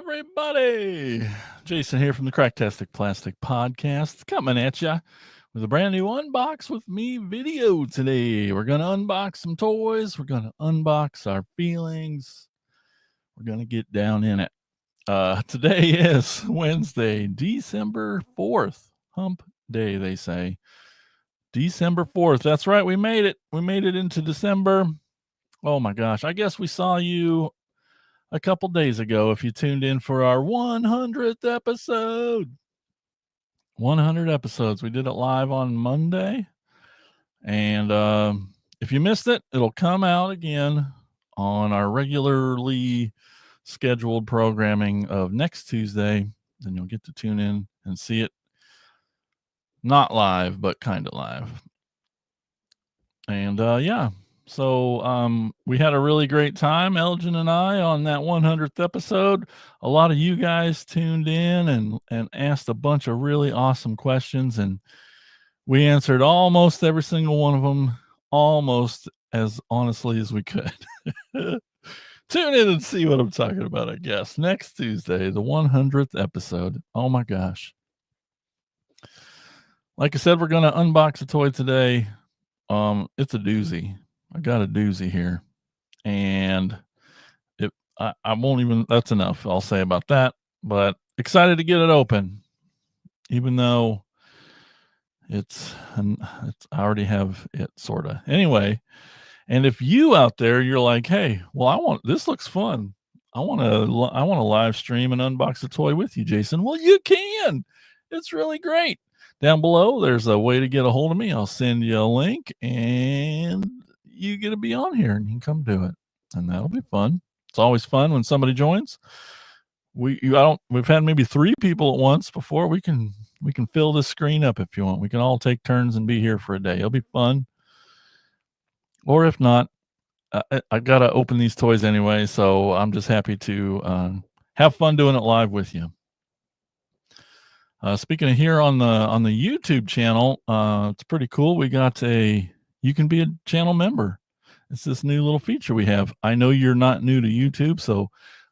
everybody? Jason here from the Cracktastic Plastic Podcast, coming at you with a brand new Unbox with Me video today. We're going to unbox some toys. We're going to unbox our feelings. We're going to get down in it. Today is Wednesday, December 4th. Hump Day, they say. December 4th. That's right. We made it. We made it into December. Oh my gosh. I guess we saw you a couple days ago if you tuned in for our 100th episode. 100 episodes. We did it live on Monday. And if you missed it, it'll come out again on our regularly scheduled programming of next Tuesday. Then you'll get to tune in and see it. Not live, but kind of live. And yeah. So we had a really great time, Elgin and I, on that 100th episode. A lot of you guys tuned in and asked a bunch of really awesome questions, and we answered almost every single one of them, almost as honestly as we could. Tune in and see what I'm talking about, I guess. Next Tuesday, the 100th episode. Oh my gosh. Like I said, we're going to unbox a toy today. It's a doozy. I got a doozy here, and I won't even, that's enough I'll say about that, but excited to get it open, even though I already have it sort of. Anyway, and if you out there, you're like, hey, well, this looks fun. I want to live stream and unbox a toy with you, Jason. Well, you can. It's really great. Down below, there's a way to get a hold of me. I'll send you a link, and you get to be on here, and you can come do it, and that'll be fun. It's always fun when somebody joins. We've had maybe 3 people at once before. We can fill this screen up if you want. We can all take turns and be here for a day. It'll be fun. Or if not, I gotta open these toys anyway, so I'm just happy to have fun doing it live with you. Speaking of here on the YouTube channel, it's pretty cool. We got you can be a channel member. It's this new little feature we have. I know you're not new to YouTube, so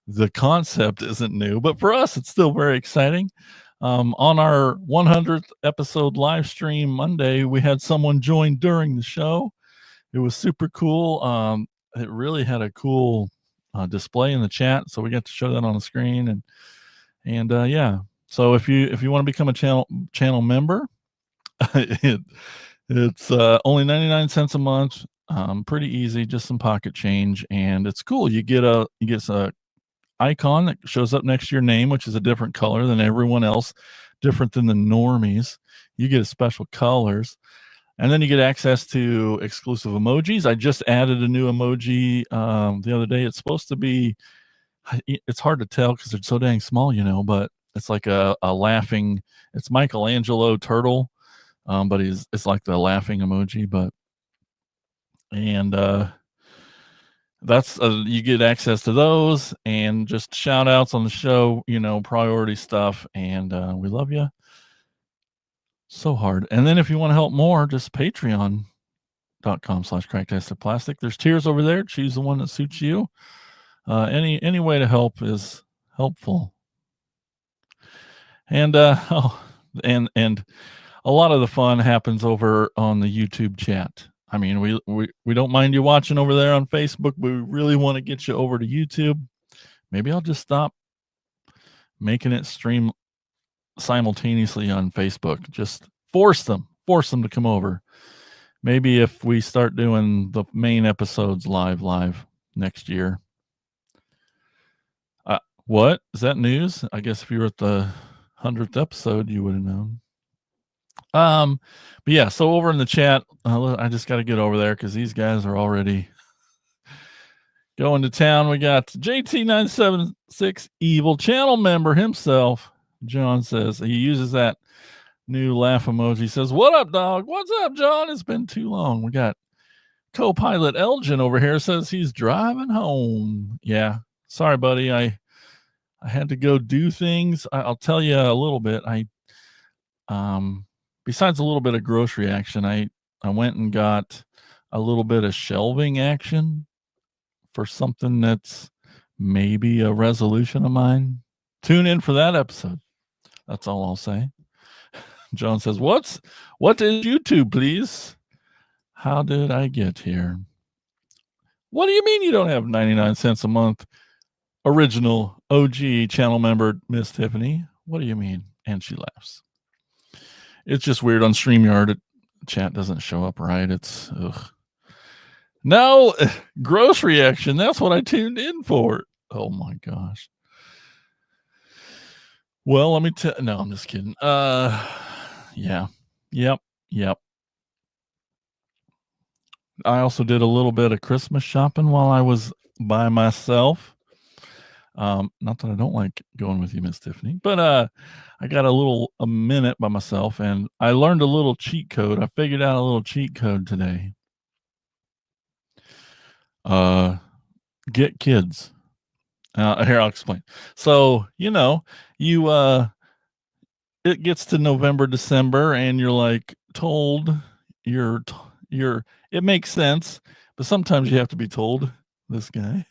the concept isn't new, but for us, it's still very exciting. On our 100th episode live stream Monday, we had someone join during the show. It was super cool. It really had a cool display in the chat, so we got to show that on the screen, and yeah. So if you want to become a channel member, it's only 99 cents a month. Pretty easy, just some pocket change, and it's cool. You get a icon that shows up next to your name, which is a different color than everyone else, different than the normies. You get special colors, and then you get access to exclusive emojis. I just added a new emoji the other day. It's supposed to be, it's hard to tell because they're so dang small, but it's like a laughing, it's Michelangelo turtle, but it's like the laughing emoji, that's you get access to those and just shout outs on the show, priority stuff, and we love you so hard. And then if you want to help more, just patreon.com/cracktasticplastic. There's tiers over there. Choose the one that suits you. Any way to help is helpful. And and a lot of the fun happens over on the YouTube chat. I mean, we don't mind you watching over there on Facebook, but we really want to get you over to YouTube. Maybe I'll just stop making it stream simultaneously on Facebook. Just force them to come over. Maybe if we start doing the main episodes live next year. What is that news? I guess if you were at the 100th episode, you would have known. But yeah, so over in the chat, I just got to get over there because these guys are already going to town. We got JT976 Evil channel member himself. John says he uses that new laugh emoji. He says, "What up, dog? What's up, John? It's been too long." We got co-pilot Elgin over here, says he's driving home. Yeah, sorry, buddy. I had to go do things. I'll tell you a little bit. Besides a little bit of grocery action, I went and got a little bit of shelving action for something that's maybe a resolution of mine. Tune in for that episode. That's all I'll say. John says, what is YouTube, please? How did I get here? What do you mean you don't have 99 cents a month? Original OG channel member, Miss Tiffany. What do you mean? And she laughs. It's just weird on StreamYard. Chat doesn't show up right. It's ugh. No, gross reaction. That's what I tuned in for. Oh my gosh. Well, let me tell. No, I'm just kidding. Yeah. Yep. I also did a little bit of Christmas shopping while I was by myself. Not that I don't like going with you, Miss Tiffany, but I got a minute by myself, and I learned a little cheat code. I figured out a little cheat code today. Get kids. Here, I'll explain. So, it gets to November, December, and you're like told it makes sense, but sometimes you have to be told, this guy,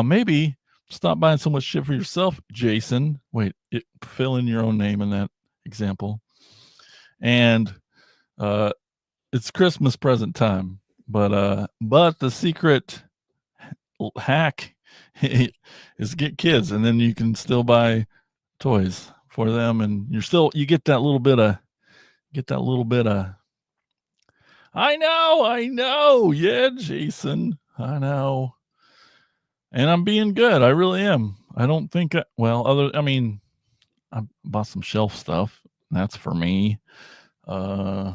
maybe stop buying so much shit for yourself, Jason. Wait, fill in your own name in that example. And it's Christmas present time, but the secret hack is get kids, and then you can still buy toys for them, and you get that little bit of I know. Yeah, Jason, I know. And I'm being good. I really am. I don't think I bought some shelf stuff. That's for me. I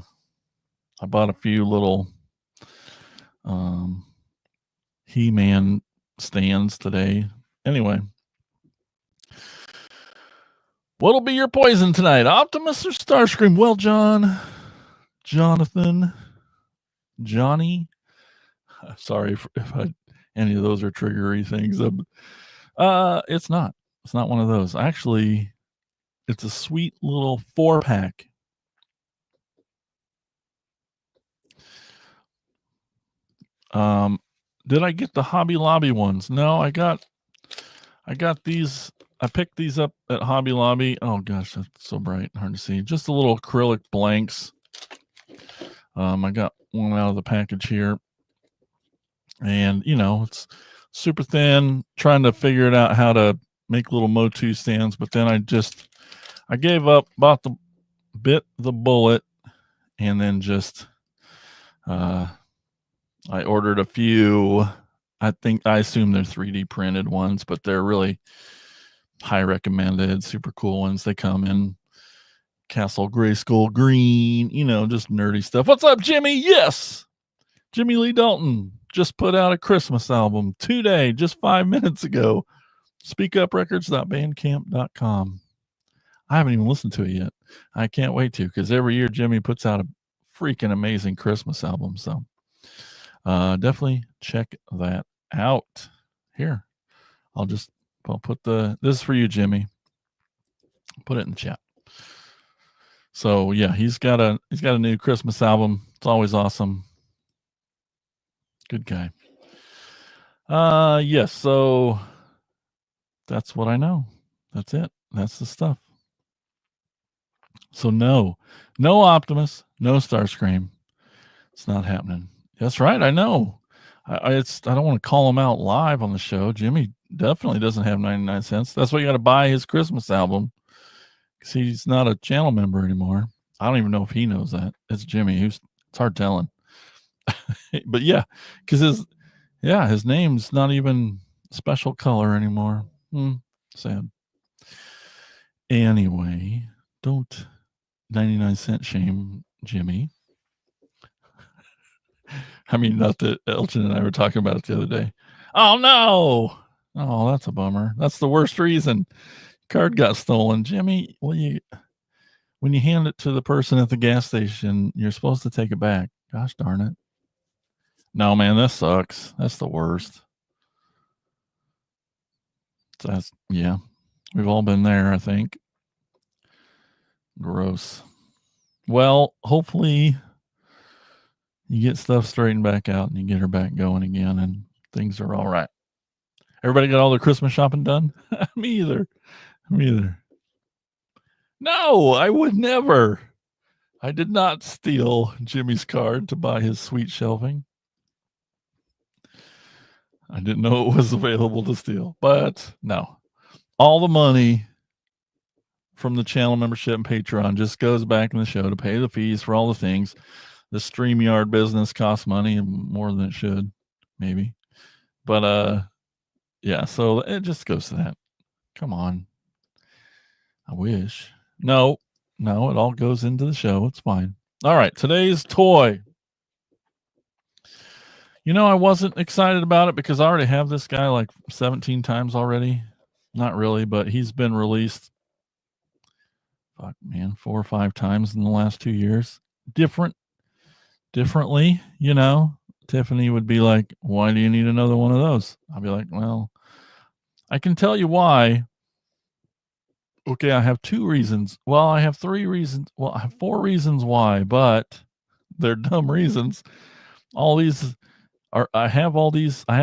bought a few little He-Man stands today. Anyway, what'll be your poison tonight, Optimus or Starscream? Well, Jonathan, Johnny. Sorry if any of those are triggery things. It's not. It's not one of those. Actually, it's a sweet little 4-pack. Did I get the Hobby Lobby ones? No, I got these. I picked these up at Hobby Lobby. Oh gosh, that's so bright, hard to see. Just a little acrylic blanks. I got one out of the package here, and it's super thin. Trying to figure it out how to make little Motu stands, but then I gave up, bit the bullet, and then just I ordered a few. I assume they're 3D printed ones, but they're really high recommended, super cool ones. They come in Castle Grayskull green, just nerdy stuff. What's up, Jimmy? Yes, Jimmy Lee Dalton just put out a Christmas album today, just 5 minutes ago. SpeakUpRecords.bandcamp.com. I haven't even listened to it yet. I can't wait to, because every year Jimmy puts out a freaking amazing Christmas album. So definitely check that out. Here, I'll put this is for you, Jimmy. Put it in the chat. So yeah, he's got a new Christmas album. It's always awesome. Good guy. Yes. So that's what I know. That's it. That's the stuff. So no Optimus, no Starscream. It's not happening. That's right. I know. I don't want to call him out live on the show. Jimmy definitely doesn't have 99 cents. That's why you got to buy his Christmas album, because he's not a channel member anymore. I don't even know if he knows that. It's Jimmy. It's hard telling. But yeah, because his name's not even special color anymore. Sad. Anyway, don't 99 cent shame Jimmy. I mean, not that Elton and I were talking about it the other day. Oh no! Oh, that's a bummer. That's the worst reason. Card got stolen. Jimmy, when you hand it to the person at the gas station, you're supposed to take it back. Gosh darn it. No, man, that sucks. That's the worst. Yeah. We've all been there, I think. Gross. Well, hopefully you get stuff straightened back out and you get her back going again and things are all right. Everybody got all their Christmas shopping done? Me either. Me either. No, I would never. I did not steal Jimmy's card to buy his sweet shelving. I didn't know it was available to steal, but no. All the money from the channel membership and Patreon just goes back in the show to pay the fees for all the things. The StreamYard business costs money more than it should, maybe. But yeah, so it just goes to that. Come on. I wish. No, it all goes into the show. It's fine. All right, today's toy. I wasn't excited about it because I already have this guy like 17 times already. Not really, but he's been released 4 or 5 times in the last 2 years. Differently, Tiffany would be like, why do you need another one of those? I'll be like, well, I can tell you why. Okay, I have 2 reasons. Well, I have 3 reasons. Well, I have 4 reasons why, but they're dumb reasons. I have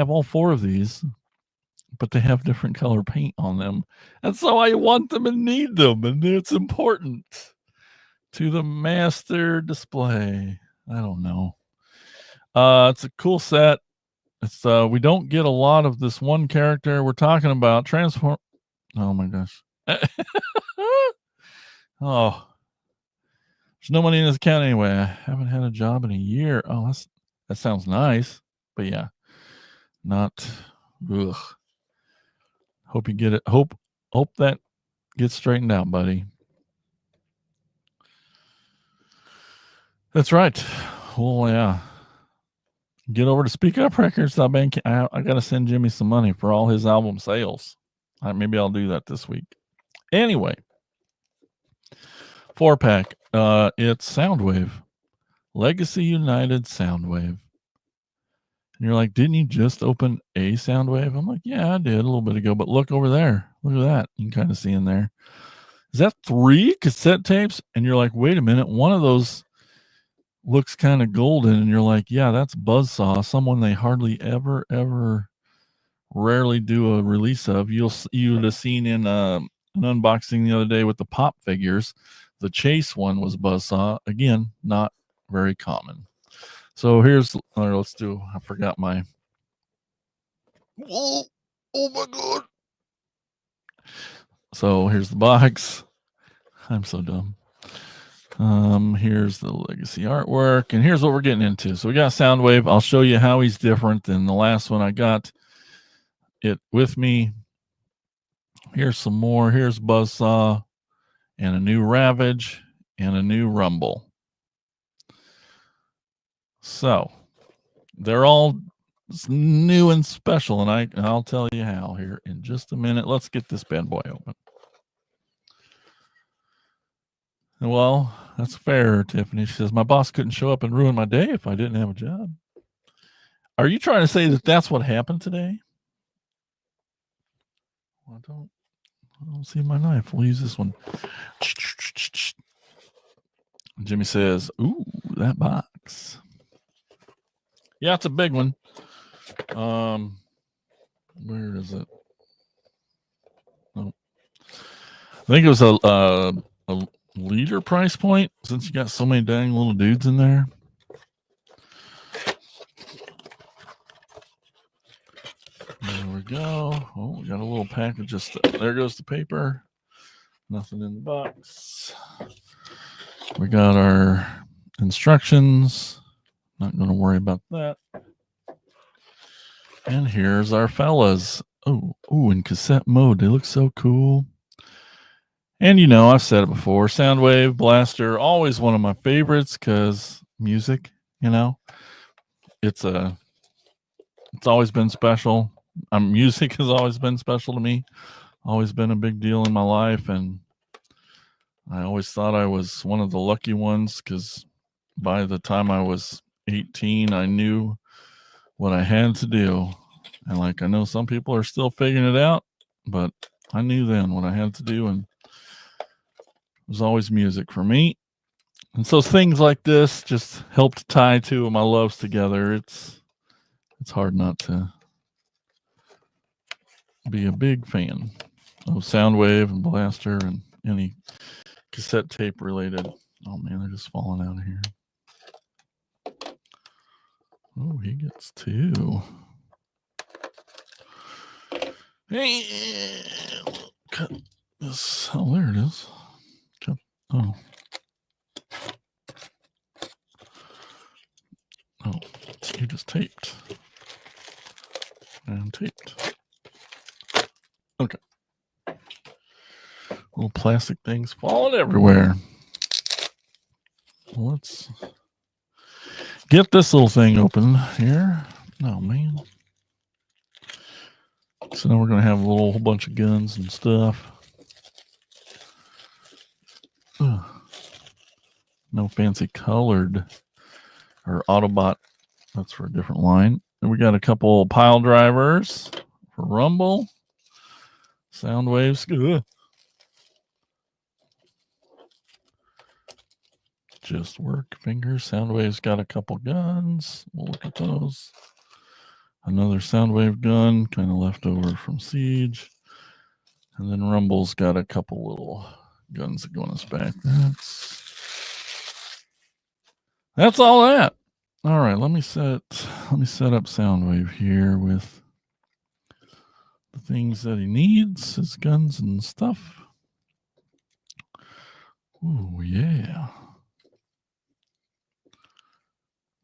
all 4 of these, but they have different color paint on them. And so I want them and need them, and it's important to the master display. I don't know. It's a cool set. It's we don't get a lot of this one character we're talking about. Transform. Oh my gosh. Oh, there's no money in this account anyway. I haven't had a job in a year. Oh, that sounds nice, but yeah, not. Ugh. Hope you get it. Hope that gets straightened out, buddy. That's right. Well, yeah. Get over to Speak Up Records. I got to send Jimmy some money for all his album sales. Maybe I'll do that this week. Anyway, 4-pack. It's Soundwave. Legacy United Soundwave. And you're like, didn't you just open a Soundwave? I'm like, yeah, I did a little bit ago, but look over there. Look at that. You can kind of see in there. Is that 3 cassette tapes? And you're like, wait a minute. One of those looks kind of golden. And you're like, yeah, that's Buzzsaw, someone they hardly ever rarely do a release of. You would have seen in an unboxing the other day with the pop figures. The Chase one was Buzzsaw. Again, not very common. So let's do, I forgot my, oh my God. So here's the box. I'm so dumb. Here's the legacy artwork, and here's what we're getting into. So we got Soundwave. I'll show you how he's different than the last one. I got it with me. Here's some more. Here's Buzzsaw and a new Ravage and a new Rumble. So they're all new and special, and I'll tell you how here in just a minute. Let's get this bad boy open. Well, that's fair, Tiffany. She says, my boss couldn't show up and ruin my day if I didn't have a job. Are you trying to say that that's what happened today? Well, I don't see my knife. We'll use this one. Jimmy says, ooh, that box. Yeah, it's a big one. Where is it? Oh. I think it was a leader price point, since you got so many dang little dudes in there. There we go. Oh, we got a little package. There goes the paper. Nothing in the box. We got our instructions. Not going to worry about that. And here's our fellas. Oh, in cassette mode. They look so cool. And I've said it before, Soundwave, Blaster, always one of my favorites because music, it's always been special. Music has always been special to me, always been a big deal in my life. And I always thought I was one of the lucky ones because by the time I was 18, I knew what I had to do. And I know some people are still figuring it out, but I knew then what I had to do, and it was always music for me. And so things like this just helped tie 2 of my loves together. It's hard not to be a big fan of Soundwave and Blaster and any cassette tape related. Oh man, they're just falling out of here. Oh, he gets two. Hey, cut this. Oh, there it is. Cut. Oh. Oh, you just taped. And taped. Okay. Little plastic things falling everywhere. Let's get this little thing open here. Oh, man. So now we're going to have a whole bunch of guns and stuff. Ugh. No fancy colored or Autobot. That's for a different line. And we got a couple pile drivers for Rumble. Soundwaves. Ugh. Just work fingers. Soundwave's got a couple guns. We'll look at those. Another Soundwave gun, kind of left over from Siege. And then Rumble's got a couple little guns that go on his back. That's all that. All right, let me set up Soundwave here with the things that he needs, his guns and stuff. Oh yeah.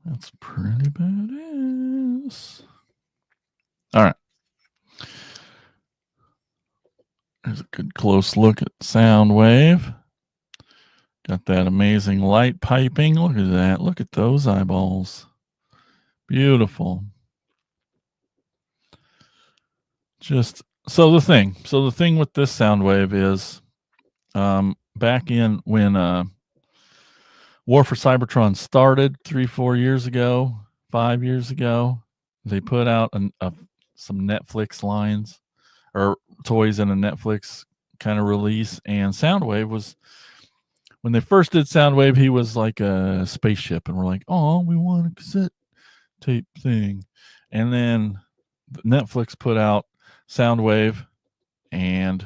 That's pretty badass. All right. There's a good close look at Soundwave. Got that amazing light piping. Look at that. Look at those eyeballs. Beautiful. Just so the thing with this Soundwave is back in when War for Cybertron started 3-4 years ago, 5 years ago, they put out some Netflix lines or toys in a Netflix kind of release, and Soundwave was, when they first did Soundwave, he was like a spaceship, and we're like, oh, we want a cassette tape thing. And then Netflix put out Soundwave and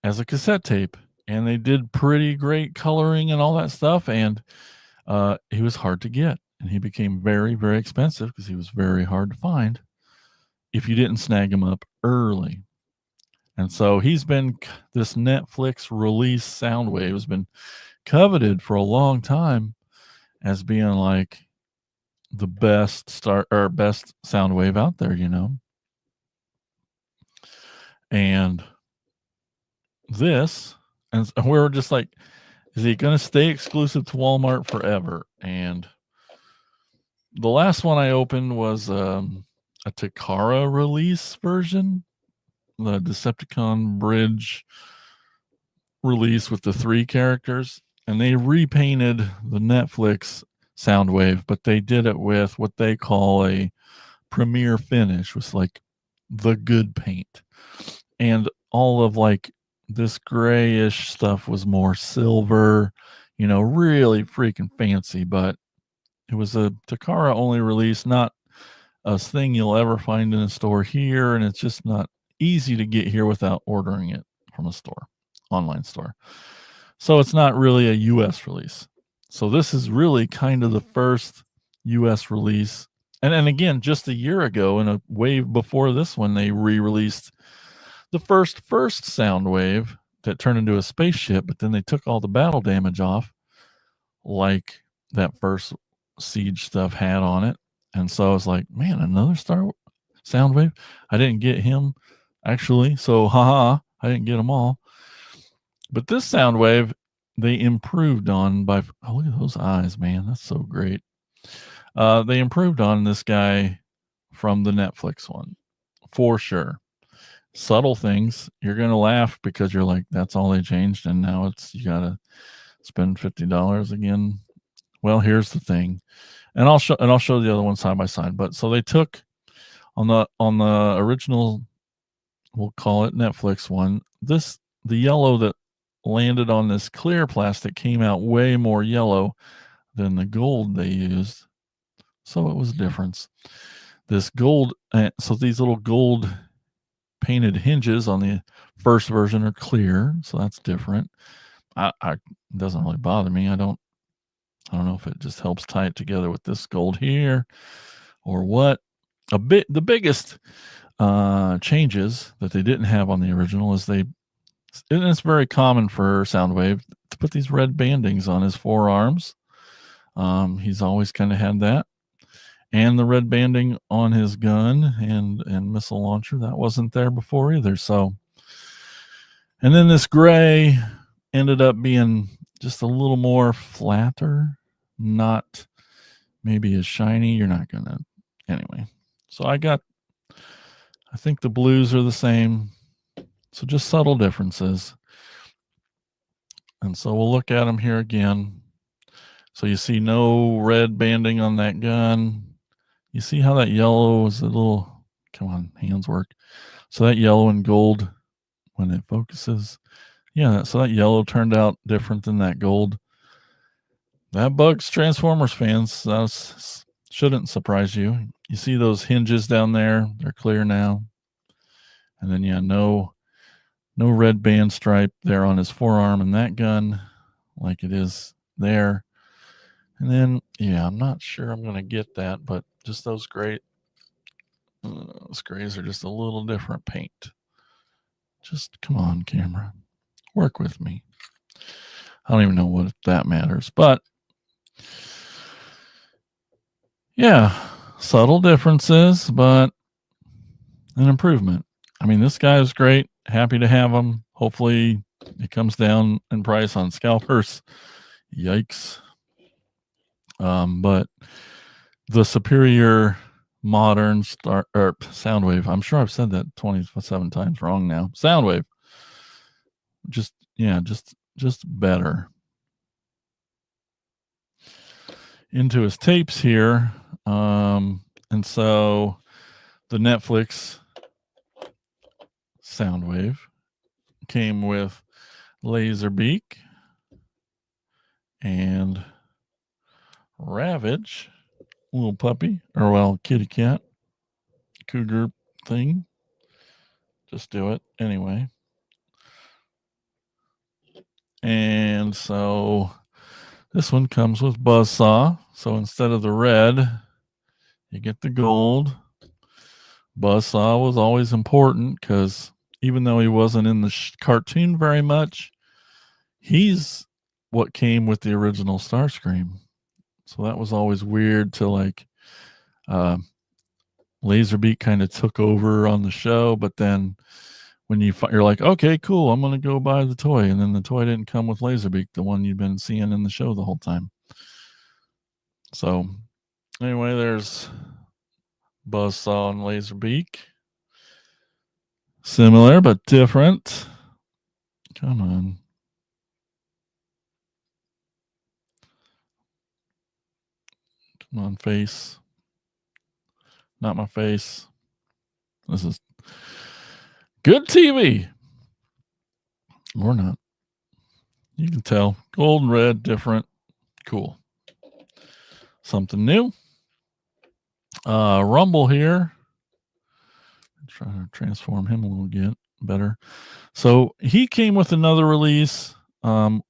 as a cassette tape, and they did pretty great coloring and all that stuff, and he was hard to get, and he became very, very expensive because he was very hard to find if you didn't snag him up early. And so he's been, this Netflix release Soundwave has been coveted for a long time as being like the best Soundwave out there, you know. And this, and we were just like, is he going to stay exclusive to Walmart forever? And the last one I opened was a Takara release version, the Decepticon Bridge release with the 3 characters, and they repainted the Netflix Soundwave, but they did it with what they call a premiere finish, was like the good paint, and all of like this grayish stuff was more silver, you know, really freaking fancy. But it was a Takara only release, not a thing you'll ever find in a store here, and it's just not easy to get here without ordering it from a store, online store. So it's not really a US release. So this is really kind of the first US release. And again, just a year ago, in a wave before this one, they re-released the first Soundwave that turned into a spaceship, but then they took all the battle damage off, like that first Siege stuff had on it. And so I was like, man, another Soundwave. I didn't get him actually, so haha, I didn't get them all. But this Soundwave, they improved on by, oh, look at those eyes, man. That's so great. They improved on this guy from the Netflix one, for sure. Subtle things. You're going to laugh because you're like, that's all they changed, and now it's, you got to spend $50 again. Well, here's the thing. And I'll show the other one side by side. But so they took on the original, we'll call it Netflix one, the yellow that landed on this clear plastic came out way more yellow than the gold they used. So it was a difference. This gold, so these little gold painted hinges on the first version are clear, so that's different. It doesn't really bother me. I don't know if it just helps tie it together with this gold here or what. The biggest changes that they didn't have on the original is and it's very common for Soundwave to put these red bandings on his forearms. He's always kind of had that. And the red banding on his gun and missile launcher, that wasn't there before either. So, and then this gray ended up being just a little more flatter, not maybe as shiny. You're not gonna, anyway. So I think the blues are the same. So just subtle differences. And so we'll look at them here again. So you see no red banding on that gun. You see how that yellow is a little, come on, hands work. So that yellow and gold, when it focuses, yeah, so that yellow turned out different than that gold. That bugs Transformers fans. That shouldn't surprise you. You see those hinges down there? They're clear now. And then, yeah, no red band stripe there on his forearm in that gun like it is there. And then, yeah, I'm not sure I'm going to get that, but just those grays are just a little different paint. Just come on, camera. Work with me. I don't even know what that matters, but yeah, subtle differences, but an improvement. I mean, this guy is great. Happy to have him. Hopefully it comes down in price on scalpers. Yikes. But the superior modern Soundwave, I'm sure I've said that 27 times wrong now. Soundwave. Just better. Into his tapes here. And so the Netflix Soundwave came with Laserbeak and Ravage, little puppy, or well, kitty cat, cougar thing. Just do it anyway. And so this one comes with Buzzsaw. So instead of the red, you get the gold. Buzzsaw was always important because even though he wasn't in the cartoon very much, he's what came with the original Starscream. So that was always weird to like Laserbeak kind of took over on the show, but then when you're like, okay, cool, I'm going to go buy the toy. And then the toy didn't come with Laserbeak, the one you've been seeing in the show the whole time. So anyway, there's Buzzsaw and Laserbeak. Similar, but different. Come on. Come on, face. Not my face. This is good TV. Or not. You can tell. Gold and red, different. Cool. Something new. Rumble here. Try to transform him a little bit better. So he came with another release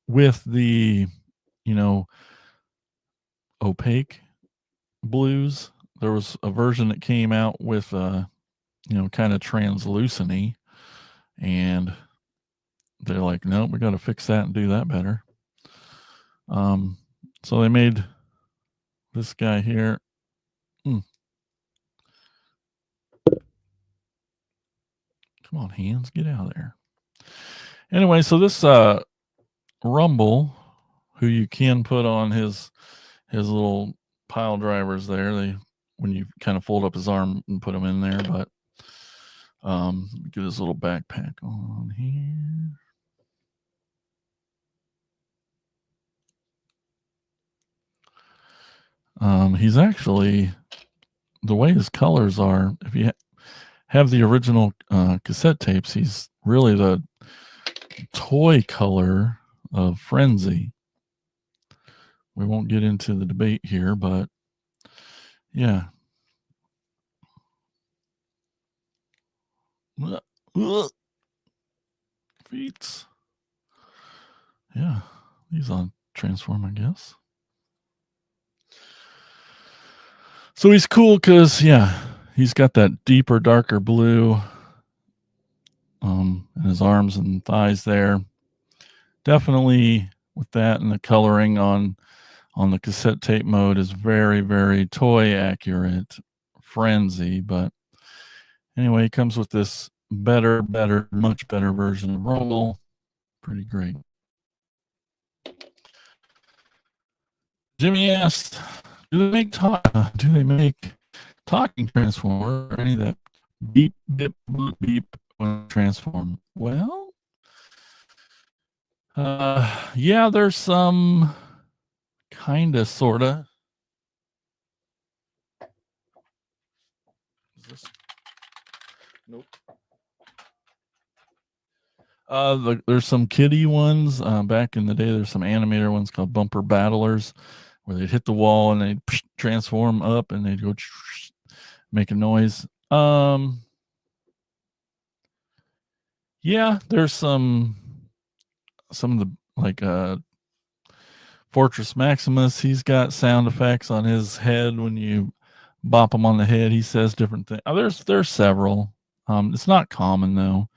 with the, opaque blues. There was a version that came out with, kind of translucent-y, and they're like, nope, we got to fix that and do that better. So they made this guy here. Come on, hands, get out of there. Anyway, so this Rumble, who you can put on his little pile drivers there, when you kind of fold up his arm and put them in there, but get his little backpack on here. He's actually, the way his colors are, if you have the original cassette tapes, he's really the toy color of Frenzy. We won't get into the debate here, but yeah. Feet. Yeah, he's on Transform, I guess. So he's cool because, yeah, he's got that deeper, darker blue in his arms and thighs there. Definitely with that, and the coloring on the cassette tape mode is very, very toy accurate. Frenzy, but anyway, he comes with this much better version of Rumble. Pretty great. Jimmy asked, do they make talking transformer or any of that beep, bip, boop, beep when transform? Well, yeah, there's some kind of, sort of. Nope. There's some kiddie ones. Back in the day, there's some animator ones called Bumper Battlers, where they'd hit the wall and they'd transform up and they'd go make a noise. Yeah, there's some of the, like, Fortress Maximus. He's got sound effects on his head when you bop him on the head. He says different things. There's several. It's not common though.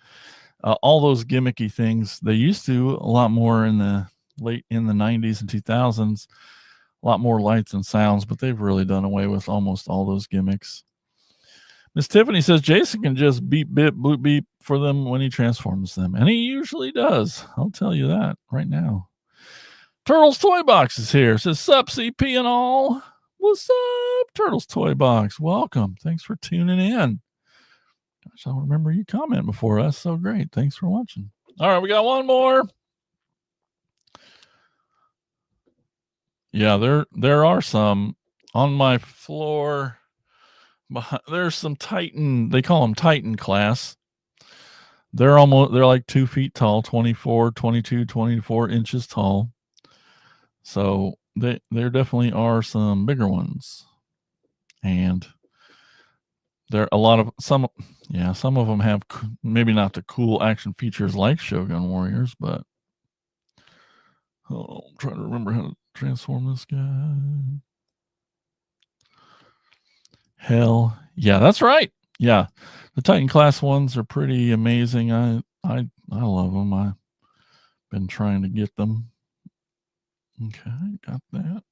All those gimmicky things, they used to a lot more in the 90s and 2000s, a lot more lights and sounds, but they've really done away with almost all those gimmicks. Miss Tiffany says Jason can just beep, bip, bloop, beep for them when he transforms them, and he usually does. I'll tell you that right now. Turtles Toy Box is here. Says, sup, CP and all. What's up, Turtles Toy Box? Welcome. Thanks for tuning in. Gosh, I don't remember you comment before. That's so great. Thanks for watching. All right, we got one more. Yeah, there are some on my floor. There's some Titan. They call them Titan class. They're like 2 feet tall, 24, 22, 24 inches tall. So there definitely are some bigger ones, and there a lot of some of them have maybe not the cool action features like Shogun Warriors, but I'm trying to remember how to transform this guy. Hell yeah, that's right. Yeah, the Titan class ones are pretty amazing. I love them. I've been trying to get them. Okay, got that.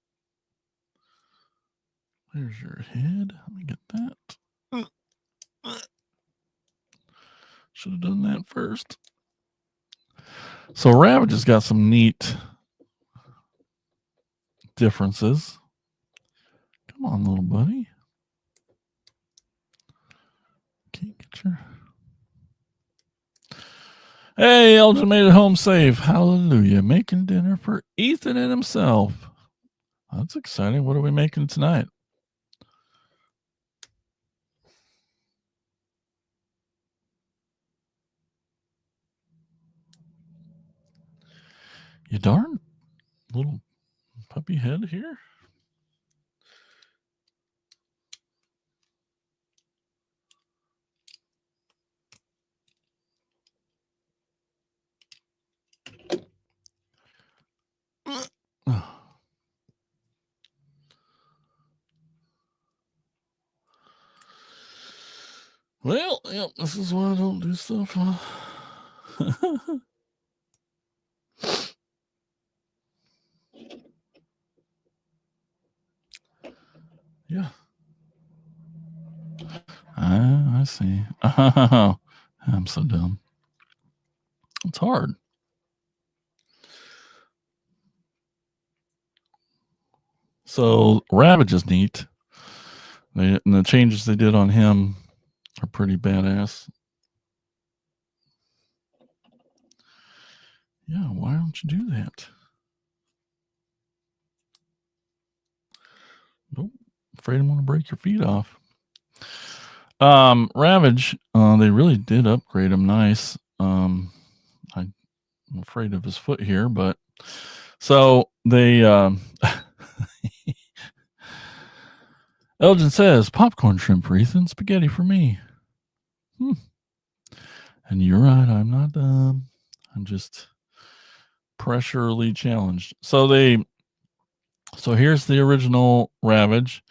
There's your head. Let me get that. Should have done that first. So Ravage has got some neat differences. Come on, little buddy. Can't get your... Hey, Elgin made it home safe. Hallelujah. Making dinner for Ethan and himself. That's exciting. What are we making tonight? You darn little puppy head here. Well, yep, this is why I don't do stuff. Yeah. I see. Oh, I'm so dumb. It's hard. So Ravage is neat. And the changes they did on him are pretty badass. Yeah, why don't you do that? Nope. Afraid I'm going to break your feet off. Ravage, they really did upgrade him nice. I'm afraid of his foot here, but so they Elgin says popcorn shrimp for Ethan, spaghetti for me. And you're right, I'm not dumb. I'm just pressurely challenged. So here's the original Ravage,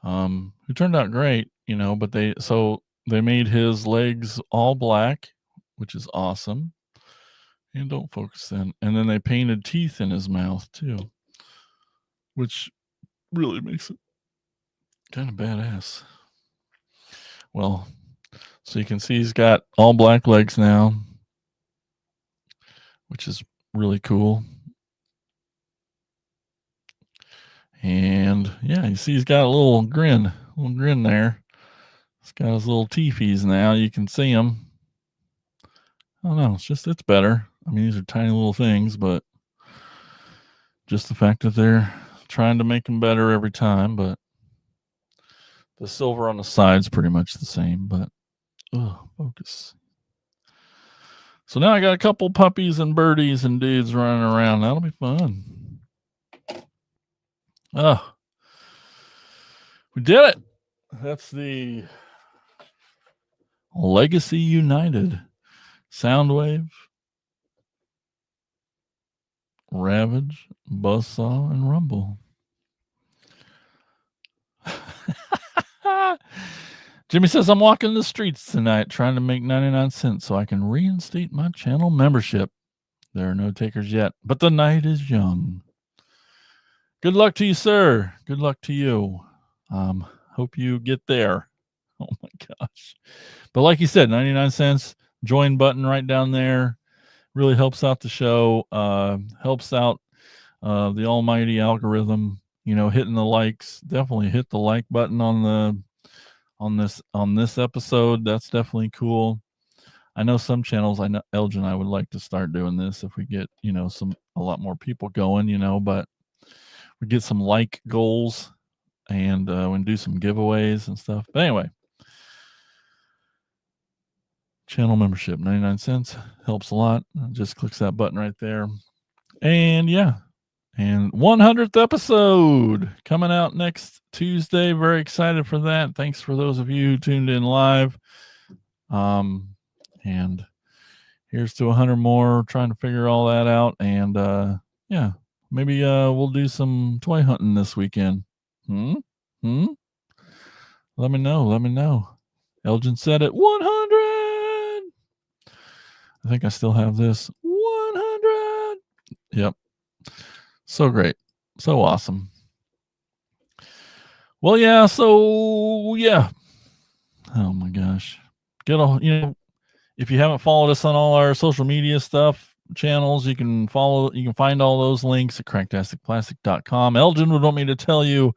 who turned out great, but they made his legs all black, which is awesome. And don't focus then. And then they painted teeth in his mouth too, which really makes it kind of badass. Well, so you can see he's got all black legs now, which is really cool. And yeah, you see he's got a little grin there. He's got his little teethies now. You can see them. I don't know. It's better. I mean, these are tiny little things, but just the fact that they're trying to make them better every time. But the silver on the side's pretty much the same. But focus. So now I got a couple puppies and birdies and dudes running around. That'll be fun. We did it. That's the Legacy United Soundwave, Ravage, Buzzsaw, and Rumble. Jimmy says, I'm walking the streets tonight trying to make 99 cents so I can reinstate my channel membership. There are no takers yet, but the night is young. Good luck to you, sir. Good luck to you. Hope you get there. Oh my gosh. But like you said, 99 cents, join button right down there. Really helps out the show. Helps out the almighty algorithm. Hitting the likes. Definitely hit the like button on this episode. That's definitely cool. I know some channels, I know Elgin and I would like to start doing this if we get, a lot more people going, but we get some like goals and we do some giveaways and stuff. But anyway, channel membership, 99 cents, helps a lot. Just clicks that button right there. And yeah, and 100th episode coming out next Tuesday. Very excited for that. Thanks for those of you who tuned in live. And here's to 100 more, trying to figure all that out. And yeah, maybe we'll do some toy hunting this weekend. Let me know. Elgin said it. 100. I think I still have this. 100. Yep. So great. So awesome. Well, yeah. So yeah. Oh my gosh. If you haven't followed us on all our social media stuff channels, you can find all those links at cracktasticplastic.com. Elgin would want me to tell you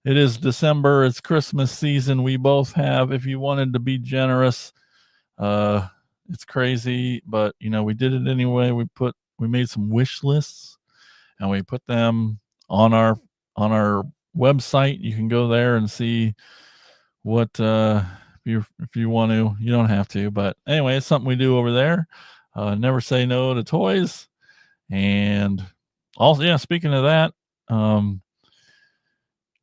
it is December, it's Christmas season. We both have, if you wanted to be generous, it's crazy, but we did it anyway. We made some wish lists and we put them on our website. You can go there and see what if you want to. You don't have to, but anyway, it's something we do over there. Never say no to toys. And also, yeah, speaking of that,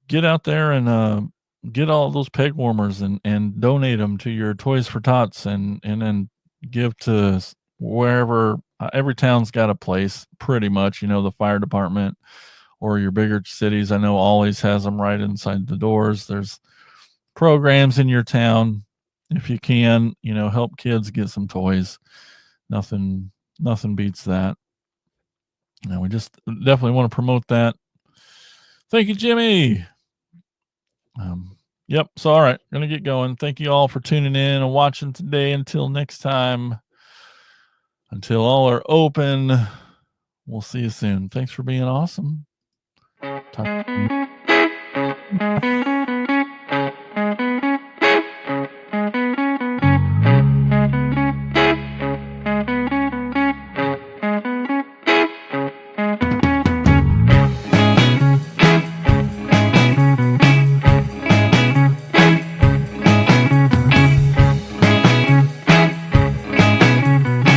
get out there and get all those peg warmers and donate them to your Toys for Tots and then give to wherever. Every town's got a place, pretty much. The fire department or your bigger cities. I know Ollie's has them right inside the doors. There's programs in your town. If you can, help kids get some toys. Nothing beats that. We just definitely want to promote that. Thank you, Jimmy. Yep. So, all right, gonna get going. Thank you all for tuning in and watching today. Until next time, until all are open, we'll see you soon. Thanks for being awesome. Talk to you.